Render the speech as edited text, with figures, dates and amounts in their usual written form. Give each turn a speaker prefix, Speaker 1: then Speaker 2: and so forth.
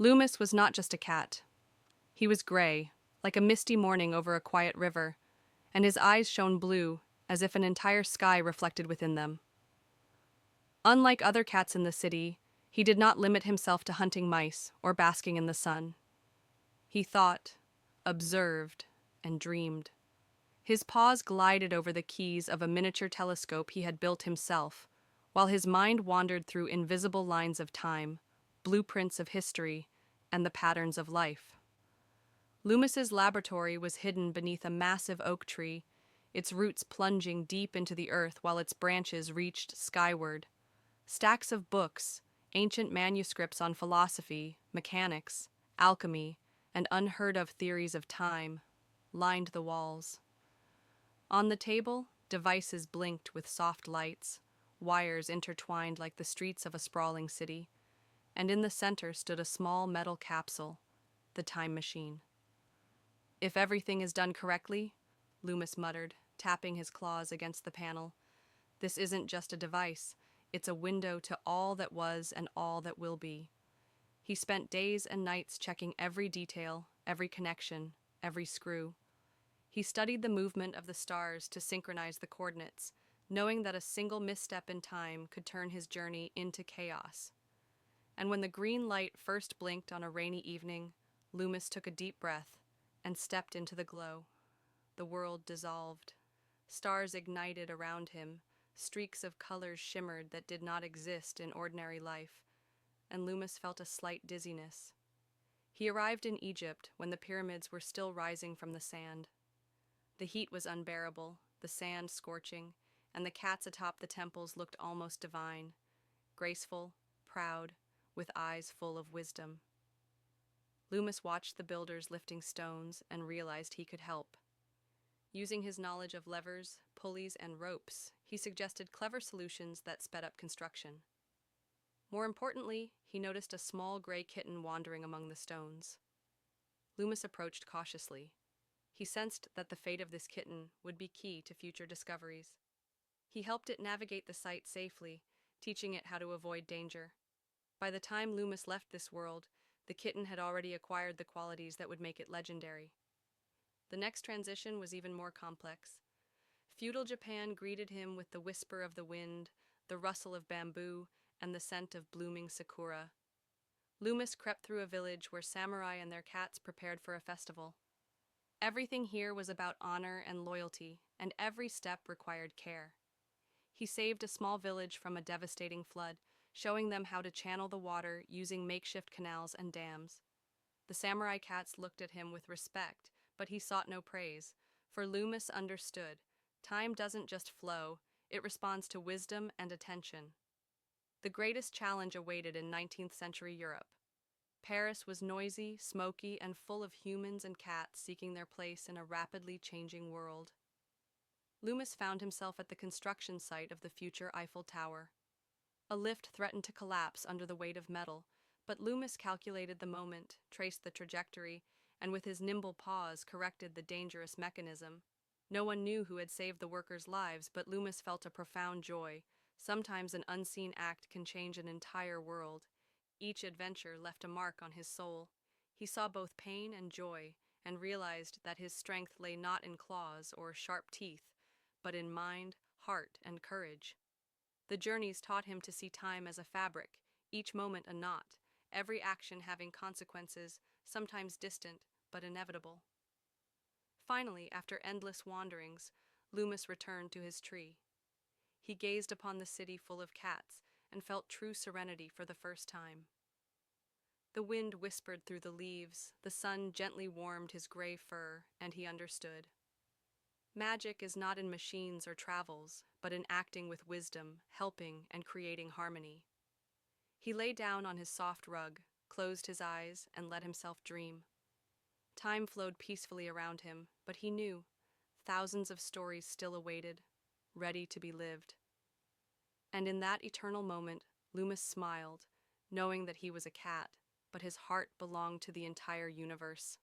Speaker 1: Loomis was not just a cat. He was gray, like a misty morning over a quiet river, and his eyes shone blue, as if an entire sky reflected within them. Unlike other cats in the city, he did not limit himself to hunting mice or basking in the sun. He thought, observed, and dreamed. His paws glided over the keys of a miniature telescope he had built himself, while his mind wandered through invisible lines of time, blueprints of history, and the patterns of life. Loomis's laboratory was hidden beneath a massive oak tree, its roots plunging deep into the earth while its branches reached skyward. Stacks of books, ancient manuscripts on philosophy, mechanics, alchemy, and unheard-of theories of time, lined the walls. On the table, devices blinked with soft lights, wires intertwined like the streets of a sprawling city, and in the center stood a small metal capsule, the time machine. "If everything is done correctly," Loomis muttered, tapping his claws against the panel, "this isn't just a device, it's a window to all that was and all that will be." He spent days and nights checking every detail, every connection, every screw. He studied the movement of the stars to synchronize the coordinates, knowing that a single misstep in time could turn his journey into chaos. And when the green light first blinked on a rainy evening, Loomis took a deep breath and stepped into the glow. The world dissolved. Stars ignited around him, streaks of colors shimmered that did not exist in ordinary life, and Loomis felt a slight dizziness. He arrived in Egypt when the pyramids were still rising from the sand. The heat was unbearable, the sand scorching, and the cats atop the temples looked almost divine, graceful, proud, with eyes full of wisdom. Loomis watched the builders lifting stones and realized he could help. Using his knowledge of levers, pulleys, and ropes, he suggested clever solutions that sped up construction. More importantly, he noticed a small gray kitten wandering among the stones. Loomis approached cautiously. He sensed that the fate of this kitten would be key to future discoveries. He helped it navigate the site safely, teaching it how to avoid danger. By the time Loomis left this world, the kitten had already acquired the qualities that would make it legendary. The next transition was even more complex. Feudal Japan greeted him with the whisper of the wind, the rustle of bamboo, and the scent of blooming sakura. Loomis crept through a village where samurai and their cats prepared for a festival. Everything here was about honor and loyalty, and every step required care. He saved a small village from a devastating flood, showing them how to channel the water using makeshift canals and dams. The samurai cats looked at him with respect, but he sought no praise, for Loomis understood, time doesn't just flow, it responds to wisdom and attention. The greatest challenge awaited in 19th century Europe. Paris was noisy, smoky, and full of humans and cats seeking their place in a rapidly changing world. Loomis found himself at the construction site of the future Eiffel Tower. A lift threatened to collapse under the weight of metal, but Loomis calculated the moment, traced the trajectory, and with his nimble paws corrected the dangerous mechanism. No one knew who had saved the workers' lives, but Loomis felt a profound joy. Sometimes an unseen act can change an entire world. Each adventure left a mark on his soul. He saw both pain and joy, and realized that his strength lay not in claws or sharp teeth, but in mind, heart, and courage. The journeys taught him to see time as a fabric, each moment a knot, every action having consequences, sometimes distant, but inevitable. Finally, after endless wanderings, Loomis returned to his tree. He gazed upon the city full of cats and felt true serenity for the first time. The wind whispered through the leaves, the sun gently warmed his gray fur, and he understood. Magic is not in machines or travels, but in acting with wisdom, helping, and creating harmony. He lay down on his soft rug, closed his eyes, and let himself dream. Time flowed peacefully around him, but he knew thousands of stories still awaited, ready to be lived. And in that eternal moment, Loomis smiled, knowing that he was a cat, but his heart belonged to the entire universe.